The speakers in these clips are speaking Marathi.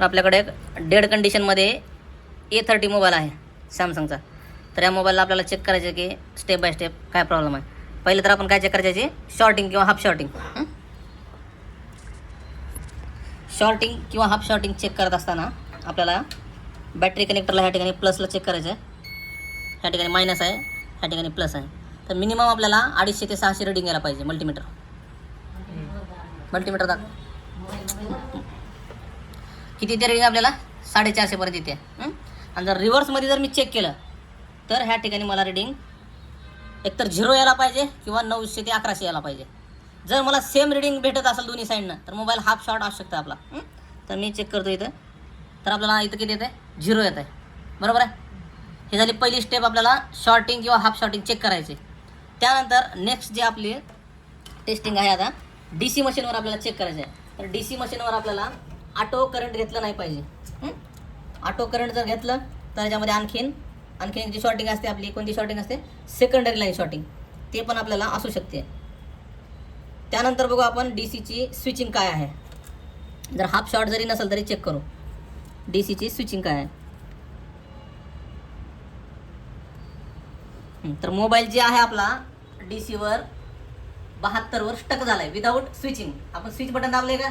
तर आपल्याकडे एक डेड कंडिशनमध्ये A30 मोबाईल आहे सॅमसंगचा. तर या मोबाईलला आपल्याला चेक करायचं आहे की स्टेप बाय स्टेप काय प्रॉब्लेम आहे. पहिले तर आपण काय चेक करायचे, शॉर्टिंग किंवा हाफ शॉर्टिंग. शॉर्टिंग किंवा हाफ शॉर्टिंग चेक करत असताना आपल्याला बॅटरी कनेक्टरला ह्या ठिकाणी प्लसला चेक करायचं आहे. ह्या ठिकाणी मायनस आहे, ह्या ठिकाणी प्लस आहे. तर मिनिमम आपल्याला 250 ते 600 रिडिंग यायला पाहिजे. मल्टीमीटर किती ते रिडिंग आपल्याला 450 पर्यंत येते. आणि जर रिव्हर्समध्ये जर मी चेक केलं तर ह्या ठिकाणी मला रिडिंग एकतर 0 यायला पाहिजे किंवा 900 ते 1100 यायला पाहिजे. जर मला सेम रिडिंग भेटत असेल दोन्ही साईडनं तर मोबाईल हाफ शॉर्ट असू शकतो आपला. तर मी चेक करतो इथं, तर आपल्याला इथं किती येतं आहे, 0 येत आहे. बरोबर आहे. ही झाली पहिली स्टेप, आपल्याला शॉर्टिंग किंवा हाफ शॉर्टिंग चेक करायचे. त्यानंतर नेक्स्ट जे आपली टेस्टिंग आहे आता DC मशीनवर आपल्याला चेक करायचं आहे. तर DC मशीनवर आपल्याला ऑटो करंट घेतलं नाही पाहिजे. ऑटो करंट जर घेतलं तर त्याच्यामध्ये आणखीन जी शॉर्टिंग असते आपली, कोणती शॉर्टिंग असते, सेकंडरी लाईन शॉर्टिंग, ते पण आपल्याला असू शकते. त्यानंतर बघू आपण DCची स्विचिंग काय आहे. जर हाफ शॉर्ट जरी नसेल तरी चेक करू DCची स्विचिंग काय आहे. तर मोबाईल जे आहे आपला DCवर 72 वर स्टक झाला आहे विदाऊट स्विचिंग. आपण स्विच बटन दाबले का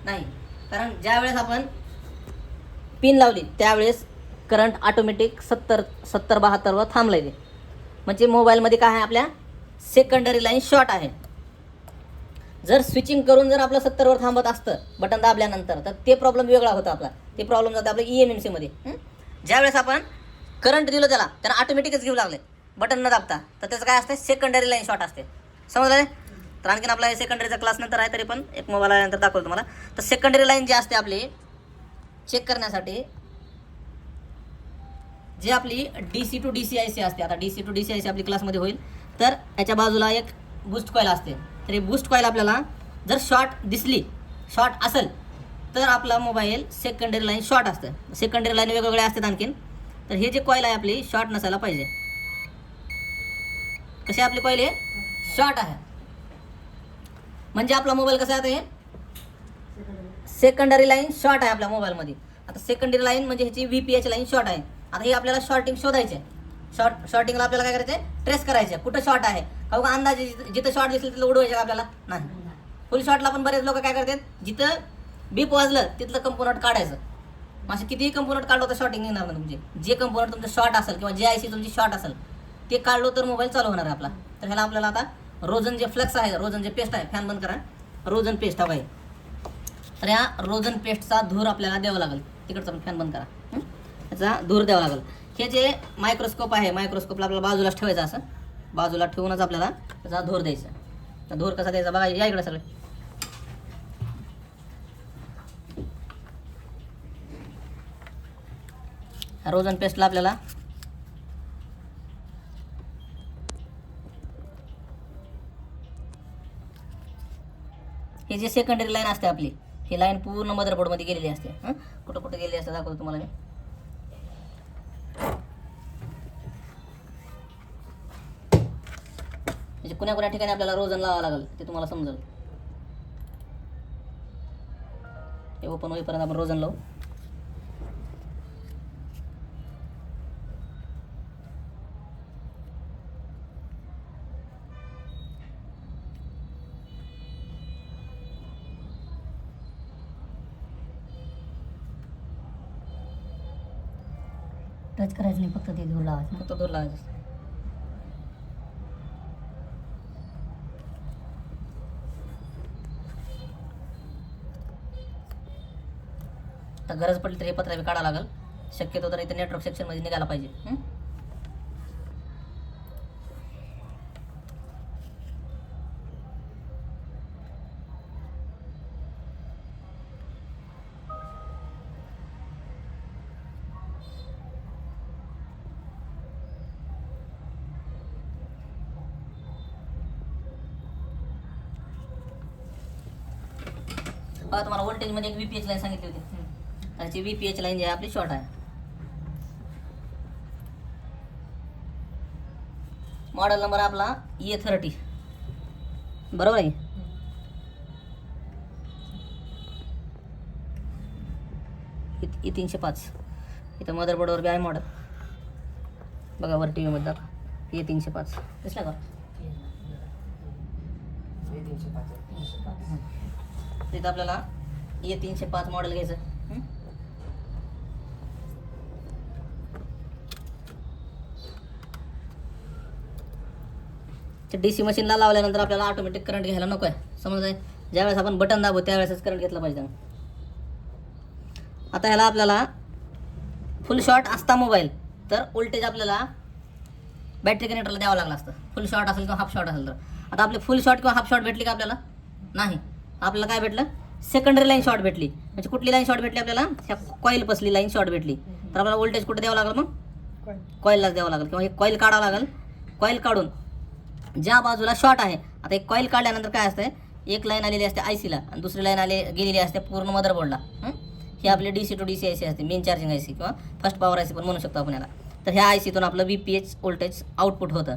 नाही, कारण ज्या वेळेस आपण पिन लावली त्यावेळेस करंट ऑटोमॅटिक 70-72 वर थांबलं आहे. म्हणजे मोबाईलमध्ये काय आहे, आपल्या सेकंडरी लाईन शॉर्ट आहे. जर स्विचिंग करून जर आपलं 70 वर थांबत असतं बटन दाबल्यानंतर तर ते प्रॉब्लेम वेगळा होता आपला. ते प्रॉब्लेम जातं आपल्या EMMC मध्ये. ज्यावेळेस आपण करंट दिलं त्याला ऑटोमॅटिकच घेऊ लागले बटन न दाबता, तर त्याचं काय असतं, सेकंडरी लाईन शॉर्ट असते. समजलं. तर आणखीन आपला सेकंडरीचा क्लास नंतर आहे, तरी पण एक मोबाईल आल्यानंतर दाखवतो तुम्हाला. तर सेकंडरी लाईन जी असते आपली चेक करण्यासाठी, जी आपली DC टू DC IC असते. आता DC टू DC IC आपली क्लासमध्ये होईल. तर याच्या बाजूला एक बूस्ट कॉईल असते. तर हे बूस्ट कॉईल आपल्याला जर शॉर्ट असेल तर आपला मोबाईल सेकंडरी लाईन शॉर्ट असतं. सेकंडरी लाईन वेगवेगळे असतात आणखीन. तर हे जे कॉईल आहे आपली शॉर्ट नसायला पाहिजे. कशी आपली कॉईल आहे, शॉर्ट आहे. म्हणजे आपला मोबाईल कसा आहे, सेकंडरी लाईन शॉर्ट आहे आपल्या मोबाईलमध्ये. आता सेकंडरी लाईन म्हणजे ह्याची VPH लाईन शॉर्ट आहे. आता ही आपल्याला शॉर्टिंग शोधायचे. शॉर्टिंगला आपल्याला काय करायचं, ट्रेस करायचे कुठं शॉर्ट आहे. का अंदाजे जिथं शॉर्ट दिसलं तिथलं उडवायचं आपल्याला नाही. फुल शॉर्टला पण बरेच लोक काय करतात, जिथं बीप वाजलं तिथलं कंपोनंट काढायचं. असे कितीही कंपोनंट काढलो तर शॉर्टिंग येणार नाही. तुमचे जे कंपोनंट तुमचं शॉर्ट असेल किंवा जे IC तुमची शॉर्ट असेल ते काढलो तर मोबाईल चालू होणार आहे आपला. तर ह्याला आपल्याला आता रोझन जे फ्लेक्स आहे, रोझन जे पेस्ट आहे, फॅन बंद करा, रोझन पेस्ट हवा आहे. तर या रोझन पेस्टचा धूर आपल्याला द्यावा लागेल. तिकडचा पण फॅन बंद करा, याचा धूर द्यावा लागेल. हे जे मायक्रोस्कोप आहे, मायक्रोस्कोपला आपल्याला बाजूलाच ठेवायचं. असं बाजूला ठेवूनच आपल्याला त्याचा धूर द्यायचा. तर धूर कसा द्यायचा बघा, या इकडे सगळे. रोझन पेस्टला आपल्याला हे जे सेकंडरी लाईन असते आपली, ही लाईन पूर्ण मदरबोर्डमध्ये गेलेली असते. कुठं कुठं गेलेली असते दाखवतो तुम्हाला मी. म्हणजे कुण्या ठिकाणी आपल्याला रोझन लावावं लागेल ते तुम्हाला समजेल. हे ओपन होईपर्यंत आपण रोझन लावू. टच करायचं नाही, फक्त ते धूर लावायचं. फक्त धूर लावायचं. तर गरज पडली तर हे पत्र काढावं लागेल. शक्यतो तर इथे नेटवर्क सेक्शनमध्ये निघायला पाहिजे. तुम्हाला व्होल्टेजमध्ये एक VPH लाईन सांगितली होती. त्याची VPH लाईन जी आहे आपली शॉर्ट आहे. मॉडेल नंबर आपला A30, बरोबर आहे. E305. इथं मदरबोर्डवर बी आहे मॉडेल बघा वर टी व्हीमध्ये E305 दिसला का? इथं आपल्याला E305 मॉडेल घ्यायचं. DC मशीनला लावल्यानंतर आपल्याला ऑटोमॅटिक करंट घ्यायला नको आहे. समजा ज्यावेळेस आपण बटन दाबू त्यावेळेसच करंट घेतला पाहिजे. आता ह्याला आपल्याला फुल शॉर्ट असता मोबाईल तर व्होल्टेज आपल्याला बॅटरी कनेक्टरला द्यावं लागलं असतं. फुल शॉर्ट असेल किंवा हाफ शॉर्ट असेल तर. आता आपले फुल शॉर्ट किंवा हाफ शॉर्ट भेटली का आपल्याला? नाही. आपल्याला काय भेटलं? सेकंडरी लाईन शॉर्ट भेटली. म्हणजे कुठली लाईन शॉर्ट भेटली आपल्याला? ह्या कॉईल पसली लाईन शॉर्ट भेटली. तर आपल्याला व्होल्टेज कुठे द्यावं लागलं? मग कॉईललाच द्यावं लागेल किंवा हे कॉईल काढावं लागेल. कॉईल काढून ज्या बाजूला शॉर्ट आहे, आता एक कॉईल काढल्यानंतर काय असतं, एक लाईन आलेली असते ICला आणि दुसरी लाईन गेलेली असते पूर्ण मदरबोर्डला. ही आपली DC to DC IC असते, मेन चार्जिंग IC किंवा फर्स्ट पॉवर IC पण म्हणू शकतो आपण याला. तर ह्या ICतून आपलं VPH व्होल्टेज आउटपुट होतं.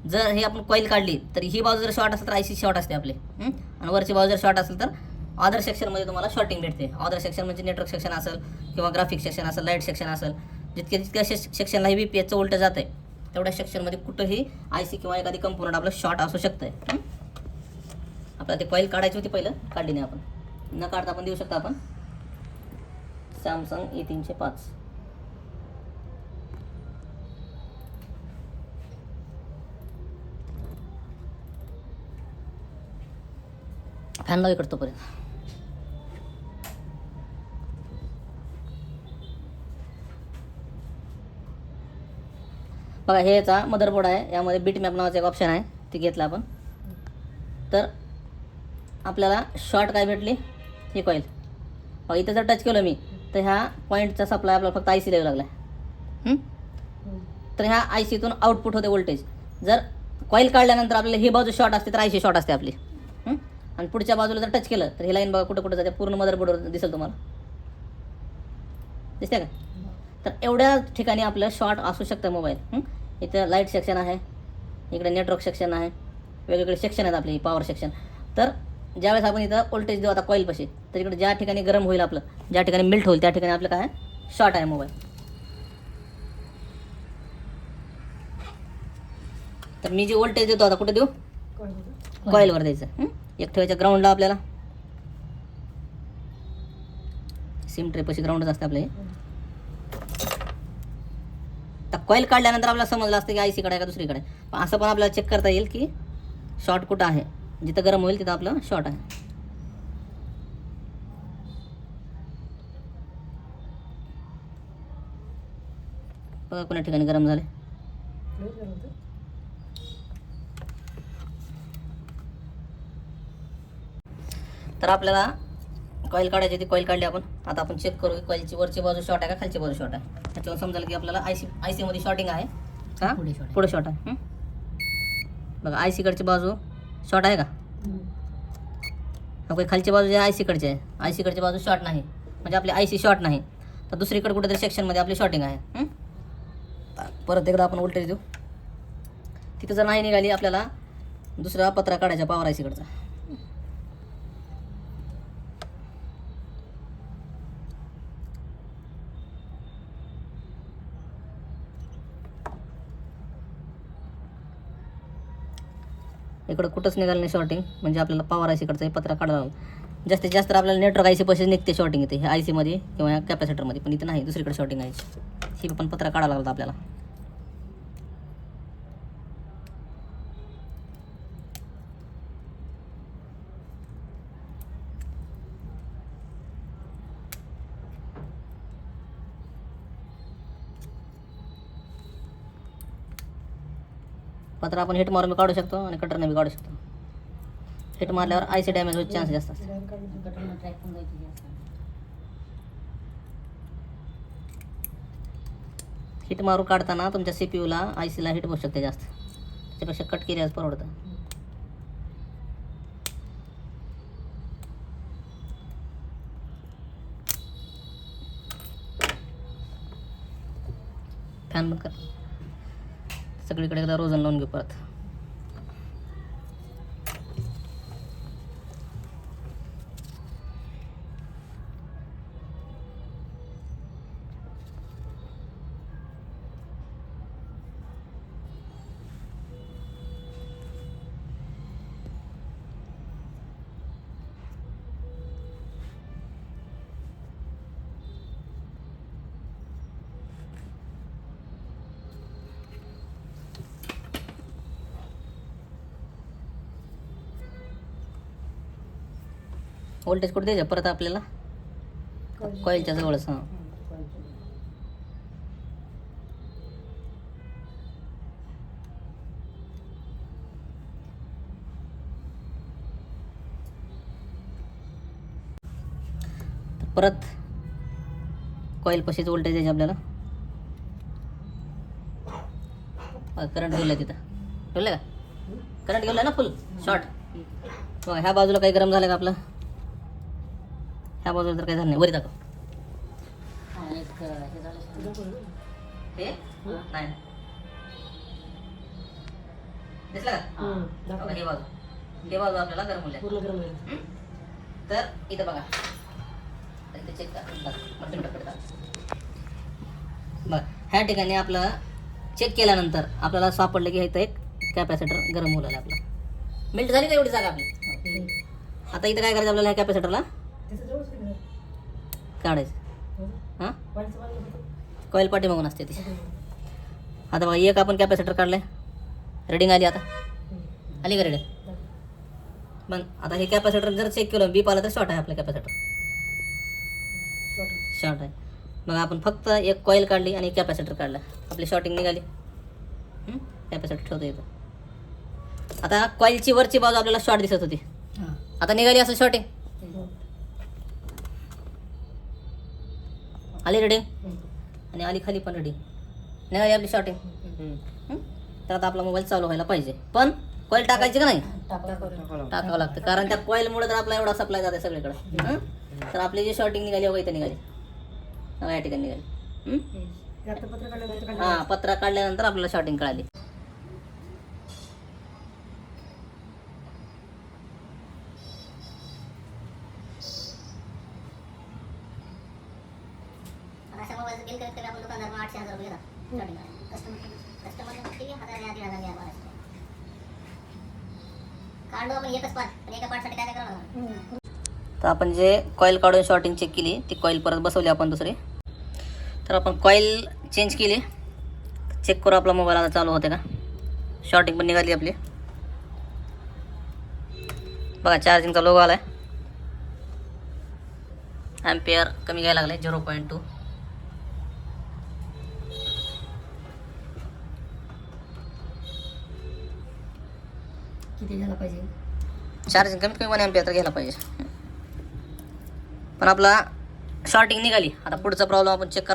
जर हे आपण कॉईल काढली तर ही बाजू जर शॉर्ट असेल तर IC शॉर्ट असते आपली आणि वरची बाजू जर शॉर्ट असेल तर अदर सेक्शनमध्ये तुम्हाला शॉर्टिंग भेटते. अदर सेक्शन म्हणजे नेटवर्क सेक्शन असेल किंवा ग्राफिक सेक्शन असेल, लाईट सेक्शन असेल, जितक्या सेक्शनला ही VPHचं व्होल्टेज जातं आहे तेवढ्या सेक्शनमध्ये कुठंही IC किंवा एखादी कंपोनंट आपलं शॉर्ट असू शकतं आहे. आपल्याला ते कॉईल काढायची होती, पहिलं काढली नाही आपण. न काढता आपण देऊ शकता आपण सॅमसंग E305. फॅन लाव इकडं तोपर्यंत. बघा हे याचा मदरबोर्ड आहे. यामध्ये बीट मॅप नावाचं एक ऑप्शन आहे, ते घेतलं आपण. तर आपल्याला शॉर्ट काय भेटली? ही कॉईल. बघा इथं जर टच केलं मी तर ह्या पॉईंटचा सप्लाय आपल्याला फक्त IC द्यावा लागला आहे. तर ह्या ICतून आउटपुट होते व्होल्टेज. जर कॉईल काढल्यानंतर आपल्याला ही बाजू शॉर्ट असते तर IC शॉर्ट असते आपली. आणि पुढच्या बाजूला जर टच केलं तर ही लाईन बघा कुठं कुठं जाते, पूर्ण मदरबोर्डवर दिसेल तुम्हाला. दिसते का? तर एवढ्या ठिकाणी आपलं शॉर्ट असू शकतं मोबाईल. इथं लाईट सेक्शन आहे, इकडे नेटवर्क सेक्शन आहे, वेगवेगळे सेक्शन आहेत आपले पॉवर सेक्शन. तर ज्यावेळेस आपण इथं व्होल्टेज देऊ आता कॉईलपाशी, तर इकडे ज्या ठिकाणी गरम होईल आपलं, ज्या ठिकाणी मेल्ट होईल त्या ठिकाणी आपलं काय शॉर्ट आहे मोबाईल. तर मी जे व्होल्टेज देतो आता कुठे देऊ? कॉईलवर द्यायचं. एक ठेवायचं ग्राउंडला. आपल्याला सिम ट्रेपाशी ग्राउंडच असते आपले. तर कॉईल काढल्यानंतर आपल्याला समजलं असतं की ICकडे आहे का दुसरीकडे. पण असं पण आपल्याला चेक करता येईल की शॉर्ट कुठं आहे. जिथं गरम होईल तिथं आपलं शॉर्ट आहे. बघा कोणत्या ठिकाणी गरम झाले. तर आपल्याला कॉईल काढायची ती कॉईल काढली आपण. आता आपण चेक करू की कॉईलची वरची बाजू शॉर्ट आहे का खालची बाजू शॉर्ट आहे. त्याच्यावर समजायला की आपल्याला IC मध्ये शॉर्टिंग आहे का पुढे शॉर्ट आहे. बघा ICकडची बाजू शॉर्ट आहे का? काही खालची बाजू जी आहे ICकडची आहे, ICकडची बाजू शॉर्ट नाही, म्हणजे आपली IC शॉर्ट नाही. तर दुसरीकडे कुठेतरी सेक्शनमध्ये आपली शॉर्टिंग आहे. परत एकदा आपण व्होल्टेज देऊ. तिथं जर नाही निघाली आपल्याला दुसरा पत्रा काढायचा पॉवर ICकडचा. इकडं कुठंच निघालं नाही शॉर्टिंग, म्हणजे आपल्याला पॉवर ICकडचा हे पत्रा काढावा लागेल. जास्तीत जास्त आपल्याला नेटवर्क IC पाशी निघते शॉर्टिंग येते हे ICमध्ये किंवा या कॅपॅसिटरमध्ये, पण इथं नाही, दुसरीकडे शॉर्टिंग आहे. ही पण पत्रा काढावा लागला आपल्याला. पत्र आपण हिट मारून काढू शकतो आणि कटरने बी काढू शकतो. हिट मारल्यावर IC डॅमेज होण्याचे चान्स जास्त असतात. हिट मारून काढताना तुमच्या CPUला ICला हिट बसू शकते जास्त, त्याच्यापेक्षा कट केल्यास परवडतं. फॅन बंद कर. सगळीकडे एकदा रोजन लावून घेऊ परत. व्होल्टेज कुठे द्यायचं परत आपल्याला कॉईलच्या जवळच. हां परत कॉईल पशीच व्होल्टेज द्यायचे आपल्याला. करंट गेलं तिथं, ठेवलं का करंट गेलं ना फुल शॉर्ट. बघा ह्या बाजूला काही गरम झालं का आपलं, ह्या बाजूला तर काही झालं नाही. वरी दाखव. हे नाही दिसलं का. बघा हे बाजू आपल्याला गरम होईल. तर इथं बघा इथे चेक करा. बघ ह्या ठिकाणी आपलं चेक केल्यानंतर आपल्याला सापडलं की इथं एक कॅपॅसिटर गरम होऊ लागला. आपला मिल्ट झाली का एवढी जागा आपली. आता इथं काय करायचं आपल्याला, ह्या कॅपॅसिटरला काढायचं. हां कॉईल पाठीमागून असते ती. आता बघा एक आपण कॅपॅसिटर काढलंय, रिडिंग आली. आता आली का रिडिंग. मग आता हे कॅपॅसिटर जर चेक केलं बीप आला तर शॉर्ट आहे आपलं कॅपॅसिटर, शॉर्ट आहे. मग आपण फक्त एक कॉईल काढली आणि कॅपॅसिटर काढलं, आपली शॉर्टिंग निघाली. कॅपॅसिटर ठेवतो येतो. आता कॉईलची वरची बाजू आपल्याला शॉर्ट दिसत होती, आता निघाली असं शॉर्टिंग. आली रिडिंग आणि आली खाली पण रिडिंग, निघाली आपली शॉर्टिंग. तर आता आपला मोबाईल चालू व्हायला पाहिजे, पण कॉईल टाकायची का नाही, टाकावं लागतं. कारण त्या कॉईलमुळे तर आपला एवढा सप्लाय जाते सगळीकडे. तर आपली जी शॉर्टिंग निघाली बघा इथे निघाली, या ठिकाणी निघाली. हां पत्रा काढल्यानंतर आपल्याला शॉर्टिंग कळाली. तर आपण जे कॉईल काढून शॉर्टिंग चेक केली ती कॉईल परत बसवली आपण दुसरी. तर आपण कॉईल चेंज केली, चेक करू आपला मोबाईल आता चालू होते का. शॉर्टिंग पण निघाली आपली. बघा चार्जिंगचा लोगो आला आहे. ॲम्पियर कमी घ्यायला लागले 0.2. किती झाला पाहिजे चार्जिंग कमीत कमी 1 ॲम्पियर तर घ्यायला पाहिजे. पण आपला शॉर्टिंग निघाली. आता पुढचा प्रॉब्लेम आपण चेक